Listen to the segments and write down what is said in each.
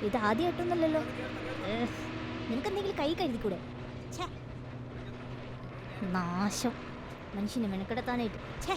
ഇത് ആദ്യമായിട്ടൊന്നുമല്ലല്ലോ. നിനക്കെന്തെങ്കിലും കൈ കരുതിക്കൂടെ? നാശം, മനുഷ്യനെ മെനക്കെടുത്താനായിട്ട്. ഛേ,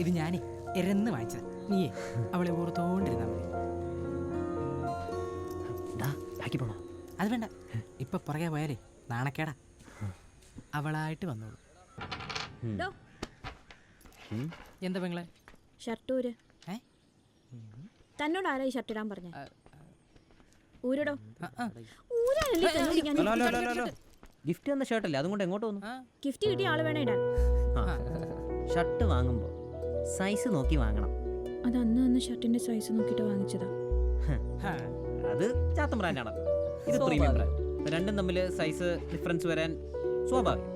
ഇത് ഞാനേ എരന്ന് വാങ്ങിച്ചത്. നീയേ അവളെ ഓർത്തോണ്ടിരുന്നാ മതി. അത് വേണ്ട, ഇപ്പൊ പുറകെ പോയാലേ നാണക്കേടാ. അവളായിട്ട് വന്നോളൂ. എന്താ പെങ്ങളെ? ഷർട്ടൂര്. തന്നോട് ആരായി ഷർട്ട് ഇടാൻ പറഞ്ഞ? ഊരടോ. ഗിഫ്റ്റ് തന്ന ഷർട്ടല്ലേ, അതുകൊണ്ട് എങ്ങോട്ട് വന്നു? ഗിഫ്റ്റ് കിട്ടിയ ആള് വേണം ഇടാൻ. ഷർട്ട് വാങ്ങുമ്പോ സൈസ് നോക്കി വാങ്ങണം. അത് അന്ന് ഷർട്ടിന്റെ സൈസ് നോക്കിട്ട് വാങ്ങിച്ചതാ. അത് ചാത്തൻ ബ്രാൻഡാണ്, ഇത് പ്രീമിയം ബ്രാൻഡ്. രണ്ടും തമ്മിൽ സൈസ് ഡിഫറൻസ് വരാൻ സ്വാഭാവികം.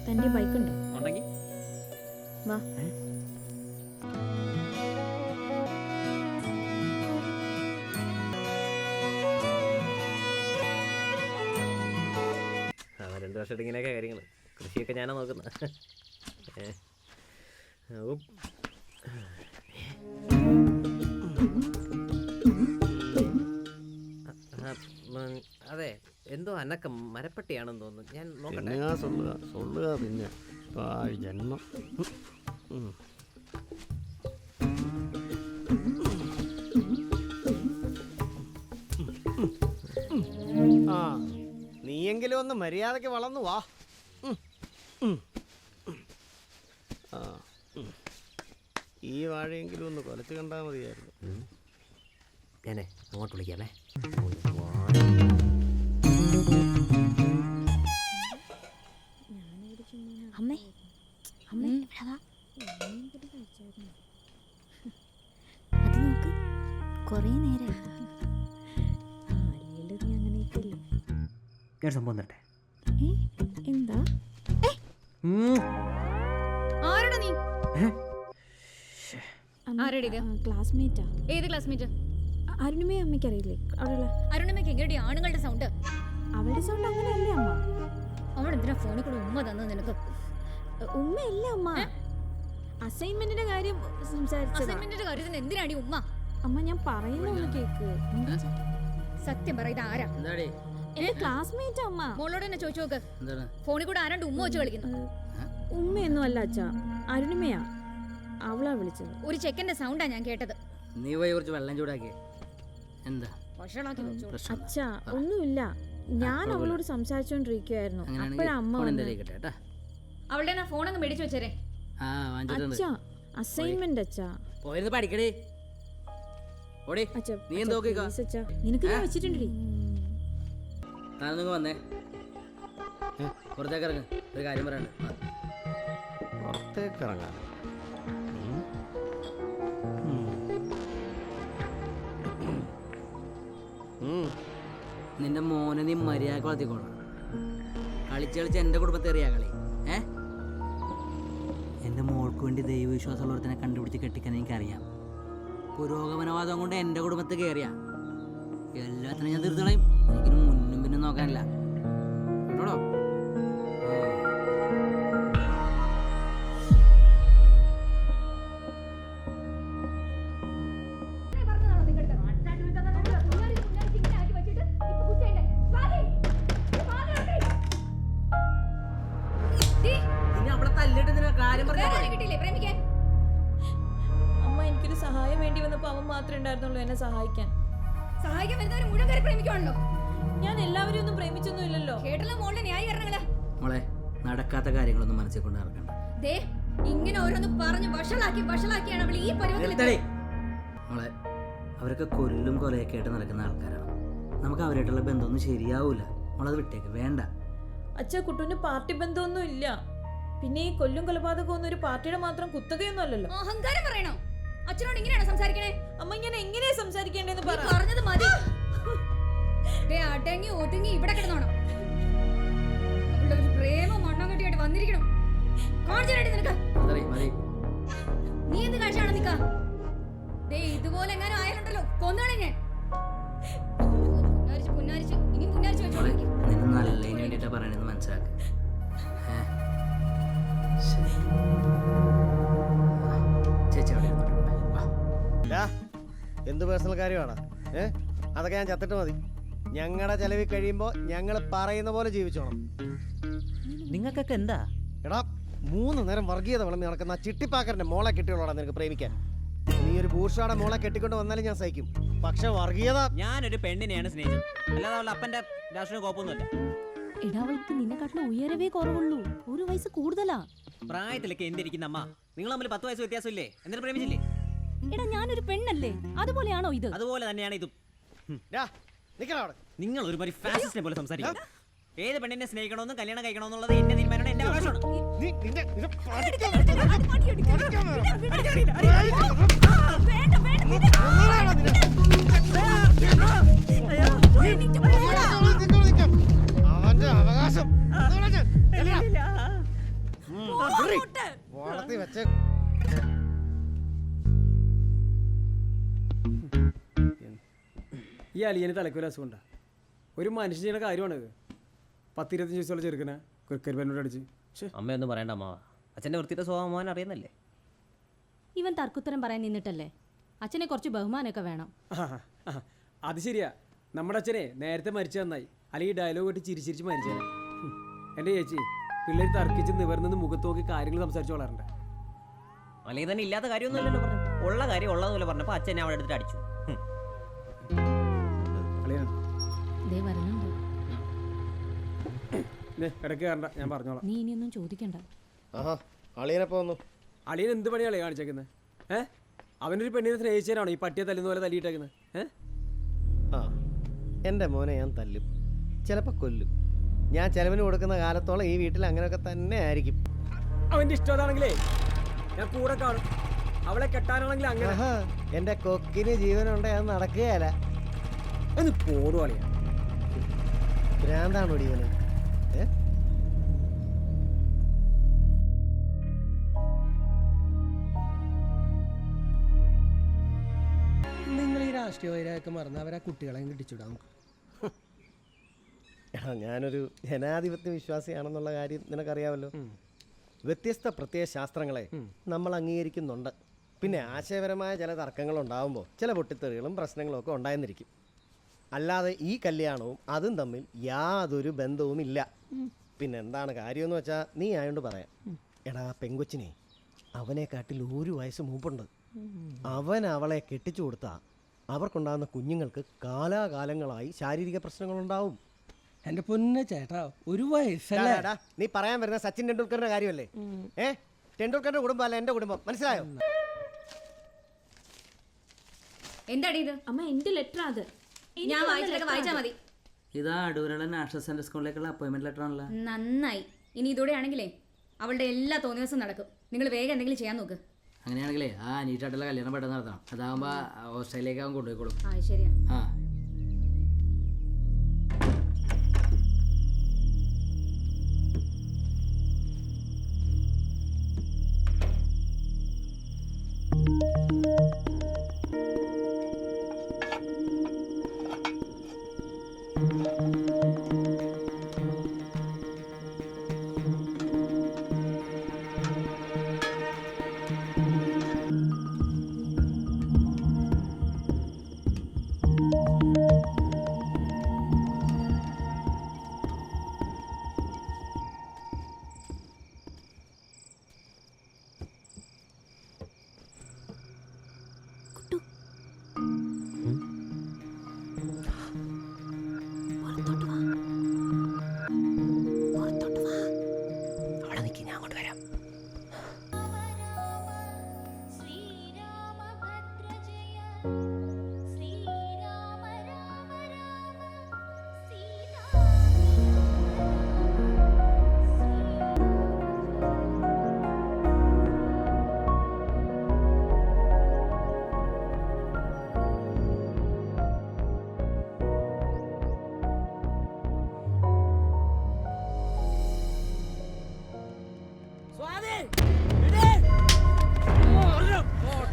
തന്റെ ബൈക്ക് ഉണ്ടോ? ഉണ്ടെങ്കിൽ വാ. രണ്ടു വർഷമായിട്ട് ഇങ്ങനെയൊക്കെ കാര്യങ്ങൾ. കൃഷിയൊക്കെ ഞാനാ നോക്കുന്നത്. അതെ, എന്തോ അനക്കം മരപ്പട്ടിയാണെന്ന് തോന്നുന്നു. ഞാൻ നോക്കട്ടെ. പിന്നെ ജന്മം. ആ, നീയെങ്കിലും ഒന്ന് മര്യാദക്ക് വളർന്നു വാ. ഈ വാഴയെങ്കിലും ഒന്ന് കൊലച്ച് കണ്ടാ മതിയായിരുന്നു. ഞാനേ അങ്ങോട്ട് വിളിക്കാമേ. അമ്മേ, അമ്മേ അത് നോക്ക്, കൊറേ നേരം സംഭവം തരട്ടെ. എന്താ? ആരാടാ നീ? ക്ലാസ്മേറ്റാ. ഏത് ക്ലാസ്മേറ്റ്? അരുണിമയെ അമ്മയ്ക്ക് അറിയില്ലേ? അവിടെ അരുണിമയ്ക്ക് എങ്ങനെയാ ആണുങ്ങളുടെ സൗണ്ട്? അവളുടെ സൗണ്ട് അങ്ങനെയല്ലേ അമ്മ? അവൾ എന്തിനാ ഫോണിൽ കൂടെ ഉമ്മ തന്നത് നിനക്ക്? ഉമ്മയല്ല അമ്മ, അസൈൻമെന്റിന്റെ കാര്യം സംസാരിച്ചത്. അസൈൻമെന്റിന്റെ കാര്യത്തിന് എന്തിനാടി ഉമ്മ? അമ്മ ഞാൻ പറയുന്ന കേക്ക്. സത്യം പറ, ഇത് ആരാ? എന്റെ ക്ലാസ്മേറ്റ് അമ്മ. മോളോട് തന്നെ ചോദിച്ചു നോക്ക്, ഫോണിൽ കൂടെ ആരാണ്ട് ഉമ്മ വെച്ച് കളിക്കുന്നു. ഉമ്മയൊന്നും അല്ല അച്ഛാ, അരുണിമയാ. അവളാ വിളിച്ചത്. ഒരു ചെക്കന്റെ സൗണ്ടാ ഞാൻ കേട്ടത്. നീ പോയി കുറച്ച് വെള്ളം ചൂടാക്കി. എന്താ അച്ഛാ? ഒന്നുമില്ല, ഞാൻ അവളോട് സംസാരിച്ചോണ്ടിരിക്കുവായിരുന്നു. അപ്പോഴാ അമ്മ അവളുടെ ഫോൺ അങ്ങ് മേടിച്ചു വെച്ചേരെ. അച്ഛാ, അസൈൻമെന്റ് അച്ഛാ. പോയിരുന്ന് പഠിക്കടേ. നിനക്ക് ഞാൻ വെച്ചിട്ടുണ്ടേ. താനൊന്ന് വന്നേ, പുറത്തേക്ക് ഇറങ്ങ്, ഒരു കാര്യം പറയാണ്ട്. പുറത്തേക്ക് ഇറങ്ങാൻ നിന്റെ മോനെ നീ മര്യാദ വളർത്തിക്കോണം. കളിച്ച് കളിച്ച് എൻ്റെ കുടുംബത്തെ അറിയാ കളി. എൻ്റെ മോൾക്ക് വേണ്ടി ദൈവവിശ്വാസമുള്ളവരെ കണ്ടുപിടിച്ച് കെട്ടിക്കാൻ എനിക്കറിയാം. പുരോഗമനവാദം കൊണ്ട് എൻ്റെ കുടുംബത്തിൽ കയറിയ എല്ലാത്തിനും ഞാൻ തീർത്തളയും. എനിക്കിന് മുന്നും പിന്നും നോക്കാനില്ല കേട്ടോടോ. ഇനി അവളെ തല്ലിട്ട് നിന്നെ കാര്യം കിട്ടിയില്ലേ പ്രേമിക്കാൻ? അമ്മ എനിക്കൊരു സഹായം വേണ്ടി വന്നപ്പോ അവൻ മാത്രമേ ഉണ്ടായിരുന്നുള്ളൂ എന്നെ സഹായിക്കാൻ. സഹായിക്കാൻ വരുന്നവർ മുഴുവൻ കയറി പ്രേമിക്കുവാണല്ലോ. ഞാൻ എല്ലാവരെയും ഒന്നും പ്രേമിച്ചൊന്നും ഇല്ലല്ലോ. കേട്ടല്ലോ മോളുടെ ന്യായീകരണങ്ങള്. മോളെ നടക്കാത്ത കാര്യങ്ങളൊന്നും മനസ്സിൽ കൊണ്ട് നടക്കണ്ട. ദേ ഇങ്ങനെ ഓരോന്ന് പറഞ്ഞ് വഷളാക്കിയാണ് അവൾ ഈ പരുവത്തിൽ നിർത്തടി. മോളെ അവരൊക്കെ കൊല്ലും കൊലയൊക്കെ ആയിട്ട് നടക്കുന്ന ആൾക്കാരാണ്. നമുക്ക് അവരായിട്ടുള്ള ബന്ധമൊന്നും ശരിയാവൂല. മോളത് വിട്ടേക്ക്, വേണ്ട. അച്ഛാ, കുട്ടുവിന് പാർട്ടി ബന്ധമൊന്നും ഇല്ല. പിന്നെ ഈ കൊല്ലും കൊലപാതകം ഒന്നും ഒരു പാർട്ടിയുടെ മാത്രം കുത്തകയൊന്നും അല്ലല്ലോ. അഹങ്കാരം പറയണോ? അച്ഛനോട് ഇങ്ങനെയാണോ സംസാരിക്കണേ? അമ്മ ഞാൻ എങ്ങനെയാ സംസാരിക്കേണ്ടതെന്ന് പറ. പറഞ്ഞത് മതി. ദേ അടങ്ങി ഒതുങ്ങി ഇവിടെ കിടന്നോണം. അവളുടെ ഒരു പ്രേമം മണ്ണാങ്കട്ടിയായിട്ട് വന്നിരിക്കണം. കാണിച്ചായിട്ട് നിനക്ക് നീ എന്ത് കാഴ്ചയാണ് നിക്ക? ദേ ഇതുപോലെ എങ്ങനെ ആയാലുണ്ടല്ലോ കൊന്നാളെ ഞാൻ. പുന്നാരിച്ച് ഇനിയും പുന്നാരിച്ച് വെച്ചോളൂ. നിന്നെ നല്ലതിന് വേണ്ടിയിട്ടാ പറയണെന്ന് മനസ്സിലാക്ക്. ചേച്ചി അവിടെ എന്ത് പേഴ്സണൽ കാര്യമാണ്? അതൊക്കെ ഞാൻ ചത്തിട്ട് മതി. ഞങ്ങളുടെ ചെലവിൽ കഴിയുമ്പോൾ ഞങ്ങൾ പറയുന്ന പോലെ ജീവിച്ചോണം. നിങ്ങൾക്കൊക്കെ എന്താ? എടാ, 3 നേരം വർഗീയത വിളമ്പി നടക്കുന്ന ആ ചിട്ടിപ്പാക്കറിന്റെ മോളെ കെട്ടിയുള്ളോടാ നിനക്ക് പ്രേമിക്കാൻ. നീ ഒരു ബൂർഷാടെ മോളെ കെട്ടിക്കൊണ്ട് വന്നാലും ഞാൻ സഹിക്കും. പക്ഷെ വർഗീയത, ഞാനൊരു പെണ്ണിനെയാണ് സ്നേഹിച്ചത്, അല്ലാതെ അവളുടെ അപ്പന്റെ രാഷ്ട്രീയ കോപ്പൊന്നുമല്ല. എടാ, അവൾക്ക് നിന്നെക്കാട്ടിലും ഉയരവേ കുറവുള്ളൂ. 1 വയസ്സ് കൂടുതലാ. പ്രായത്തിലൊക്കെ എന്തിരിക്കുന്ന അമ്മ? നിങ്ങൾ തമ്മിൽ 10 വയസ്സ് വ്യത്യാസമില്ലേ? എന്നിട്ട് പ്രേമിച്ചില്ലേ? എടാ, ഞാനൊരു പെണ്ണല്ലേ? അതുപോലെയാണോ ഇത്? അതുപോലെ തന്നെയാണ് ഇതും. നിങ്ങൾ ഒരുമാതിരി ഫാസിസ്റ്റിനെ പോലെ സംസാരിക്കും. ഏത് പെണ്ണിനെ സ്നേഹിക്കണമെന്നും കല്യാണം കഴിക്കണമെന്നുള്ളത് എന്റെ തീരുമാനമാണ്, എന്റെ അവകാശമാണ്. അവന്റെ അവകാശം വളർത്തി വെച്ച ഈ അലിയന് തലക്കൊരു അസുഖമുണ്ടാ. ഒരു മനുഷ്യൻ ചെയ്യുന്ന കാര്യമാണിത്. 10-25 വയസ്സുള്ള ചെറുക്കനെ ക്രിക്കറ്റ് ബാറ്റിനോട് അടിച്ച്. അമ്മയൊന്നും പറയണ്ട അമ്മ. അച്ഛന്റെ വൃത്തിയുടെ സ്വഭാവം അവൻ അറിയുന്നല്ലേ. ഇവൻ തർക്കുത്തരം പറയാൻ നിന്നിട്ടല്ലേ? അച്ഛനെ കുറച്ച് ബഹുമാനമൊക്കെ വേണം. അത് ശരിയാ. നമ്മുടെ അച്ഛനെ നേരത്തെ മരിച്ചു നന്നായി. അല്ലെങ്കിൽ ഡയലോഗ് ഇട്ട് ചിരിച്ചിരിച്ച് മരിച്ചേനെ. എൻ്റെ ചേച്ചി, പിള്ളേർ തർക്കിച്ച് നിവർന്ന് മുഖത്ത് നോക്കി കാര്യങ്ങൾ സംസാരിച്ചു വളരണ്ടേ. അല്ലെങ്കിൽ തന്നെ ഇല്ലാത്ത കാര്യമൊന്നുമില്ലല്ലോ പറഞ്ഞു. ഉള്ള കാര്യം ഉള്ളതുപോലെ പറഞ്ഞപ്പോൾ അച്ഛനെ അവിടെ എടുത്തിട്ട് അടിച്ചു. ഇടയ്ക്ക് കയറണ്ട, ഞാൻ പറഞ്ഞോളാം. നീ ഇനിയൊന്നും ചോദിക്കണ്ട. അളിയൻ എന്ത് പണിയാണ് കാണിച്ചേക്കുന്നത്? അവനൊരു പെണ്ണിനെ സ്നേഹിച്ചതിനാണോ ഈ പട്ടിയെ തല്ലുന്ന പോലെ തല്ലിയിട്ടേക്കുന്നത്? എൻ്റെ മോനെ ഞാൻ തല്ലും, ചിലപ്പോൾ കൊല്ലും. ഞാൻ ചെലവിന് കൊടുക്കുന്ന കാലത്തോളം ഈ വീട്ടിൽ അങ്ങനെയൊക്കെ തന്നെ ആയിരിക്കും. അവൻ്റെ ഇഷ്ടം അതാണെങ്കിലേ ഞാൻ കൂടെ കാണും. അവളെ കെട്ടാനാണെങ്കിൽ അങ്ങനെ. എൻ്റെ കൊക്കിന് ജീവനുണ്ടേ അത് നടക്കുകയല്ല. ഒന്ന് പോടുവാളിയാ. ഭ്രാന്താണോ ഇവന്? നിങ്ങൾ ഈ രാഷ്ട്രീയ വൈരാഗ്യമൊക്കെ മറന്ന് അവരാ കുട്ടികളെ കിട്ടിച്ചുവിടാം നമുക്ക്. ഞാനൊരു ജനാധിപത്യ വിശ്വാസിയാണെന്നുള്ള കാര്യം നിനക്കറിയാമല്ലോ. വ്യത്യസ്ത പ്രത്യയ ശാസ്ത്രങ്ങളെ നമ്മൾ അംഗീകരിക്കുന്നുണ്ട്. പിന്നെ ആശയപരമായ ചില തർക്കങ്ങളുണ്ടാകുമ്പോൾ ചില പൊട്ടിത്തെറികളും പ്രശ്നങ്ങളും ഒക്കെ ഉണ്ടായെന്നിരിക്കും. അല്ലാതെ ഈ കല്യാണവും അതും തമ്മിൽ യാതൊരു ബന്ധവുമില്ല. പിന്നെ എന്താണ് കാര്യമെന്ന് വെച്ചാൽ നീ ആയോണ്ട് പറയാം. എടാ, പെങ്കൊച്ചിനെ അവനെക്കാട്ടിൽ 1 വയസ്സ് മൂപ്പുണ്ട്. അവൻ അവളെ കെട്ടിച്ചു കൊടുത്താൽ അവർക്കുണ്ടാകുന്ന കുഞ്ഞുങ്ങൾക്ക് കാലാകാലങ്ങളായി ശാരീരിക പ്രശ്നങ്ങളുണ്ടാവും. എൻ്റെ പൊന്നെ ചേട്ടാ, 1 വയസ്സല്ലേ? നീ പറയാൻ വരുന്ന സച്ചിൻ ടെണ്ടുൽക്കറിന്റെ കാര്യമല്ലേ? ടെണ്ടുൽക്കറിന്റെ കുടുംബം അല്ല എൻ്റെ കുടുംബം, മനസ്സിലായോ? എന്താടി ഇത്? അമ്മ, എന്റെ ലെറ്റർ അത്. ഞാൻ വായിച്ചാ മതി. ഇതാ അടൂരുള്ള നാഷണൽ സെൻട്രൽ സ്കൂളിലേക്കുള്ള അപ്പോയിൻമെന്റ് ലെറ്റർ ആണല്ലോ. നന്നായി. ഇനി ഇതോടെ ആണെങ്കിലേ അവളുടെ എല്ലാ തോന്നിയവസം നടക്കും. നിങ്ങൾ വേഗം എന്തെങ്കിലും ചെയ്യാൻ നോക്ക്. അങ്ങനെയാണെങ്കിലേ ആ നീറ്റായിട്ടുള്ള കല്യാണം പെട്ടെന്ന് നടത്തണം. അതാകുമ്പോൾ ഓസ്ട്രേലിയക്ക് അവൻ കൊണ്ടുപോയിക്കോളും. ആ, ശരിയാ. ആ, സ്വാതി